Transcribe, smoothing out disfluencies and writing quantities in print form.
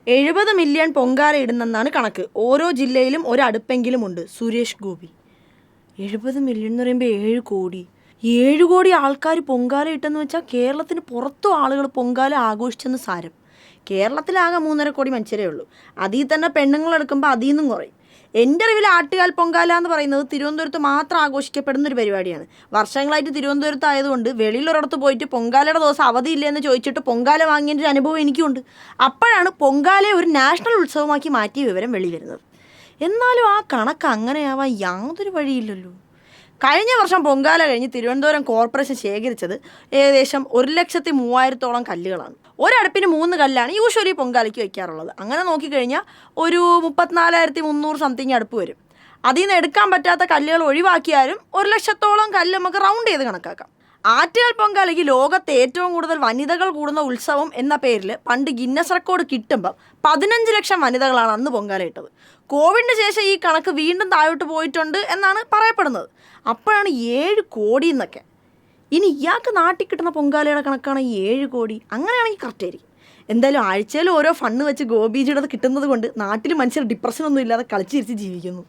70 million Pongala ഇടുന്നെന്നാണ് കണക്ക്. ഓരോ ജില്ലയിലും ഒരടുപ്പെങ്കിലും ഉണ്ട്. സുരേഷ് ഗോപി. 70 മില്യൺ എന്ന് പറയുമ്പോൾ 7 കോടി. 7 കോടി ആൾക്കാർ പൊങ്കാല ഇട്ടെന്ന് വെച്ചാൽ കേരളത്തിന് പുറത്തും ആളുകൾ പൊങ്കാല ആഘോഷിച്ചെന്ന് സാരം. കേരളത്തിലാകെ 3.5 കോടി മനുഷ്യരേ ഉള്ളൂ. അതിൽ തന്നെ പെണ്ണുങ്ങളെടുക്കുമ്പോൾ അതിൽ നിന്നും കുറയും. എൻ്റെ അറിവിൽ ആട്ടുകാൽ പൊങ്കാല എന്ന് പറയുന്നത് തിരുവനന്തപുരത്ത് മാത്രം ആഘോഷിക്കപ്പെടുന്നൊരു പരിപാടിയാണ്. വർഷങ്ങളായിട്ട് തിരുവനന്തപുരത്ത് ആയതുകൊണ്ട് വെളിയിലൊരിടത്ത് പോയിട്ട് പൊങ്കാലയുടെ ദിവസം അവധിയില്ലെന്ന് ചോദിച്ചിട്ട് പൊങ്കാല വാങ്ങിയതിൻ്റെ ഒരു അനുഭവം എനിക്കുണ്ട്. അപ്പോഴാണ് പൊങ്കാലയെ ഒരു നാഷണൽ ഉത്സവമാക്കി മാറ്റിയ വിവരം വെളി വരുന്നത്. എന്നാലും ആ കണക്ക് അങ്ങനെയാവാൻ യാതൊരു വഴിയില്ലല്ലോ. കഴിഞ്ഞ വർഷം പൊങ്കാല കഴിഞ്ഞ് തിരുവനന്തപുരം കോർപ്പറേഷൻ ശേഖരിച്ചത് ഏകദേശം 1,03,000-ഓളം കല്ലുകളാണ്. ഒരടുപ്പിന് 3 കല്ലാണ് യൂഷ്വലി പൊങ്കാലയ്ക്ക് വയ്ക്കാറുള്ളത്. അങ്ങനെ നോക്കിക്കഴിഞ്ഞാൽ ഒരു 34,300 സംതിങ് അടുപ്പ് വരും. അതിൽ നിന്ന് എടുക്കാൻ പറ്റാത്ത കല്ലുകൾ ഒഴിവാക്കിയാലും 1,00,000-ഓളം കല്ല് നമുക്ക് റൗണ്ട് ചെയ്ത് കണക്കാക്കാം. ആറ്റുകാൽ പൊങ്കാലയ്ക്ക് ലോകത്തെ ഏറ്റവും കൂടുതൽ വനിതകൾ കൂടുന്ന ഉത്സവം എന്ന പേരിൽ പണ്ട് ഗിന്നസ് റെക്കോർഡ് കിട്ടുമ്പം 15 ലക്ഷം വനിതകളാണ് അന്ന് പൊങ്കാല ഇട്ടത്. കോവിഡിന് ശേഷം ഈ കണക്ക് വീണ്ടും താഴോട്ട് പോയിട്ടുണ്ട് എന്നാണ് പറയപ്പെടുന്നത്. അപ്പോഴാണ് 7 കോടി എന്നൊക്കെ. ഇനി ഇയാൾക്ക് നാട്ടിൽ കിട്ടുന്ന പൊങ്കാലയുടെ കണക്കാണ് 7 കോടി. അങ്ങനെയാണെങ്കിൽ കറക്റ്റ് ആയിരിക്കും. എന്തായാലും ആഴ്ചയിൽ ഓരോ ഫണ്ട് വെച്ച് ഗോപിജിയുടെ കിട്ടുന്നത് കൊണ്ട് നാട്ടിൽ മനുഷ്യർ ഡിപ്രഷനൊന്നും ഇല്ലാതെ കളിച്ചിരിച്ച് ജീവിക്കുന്നു.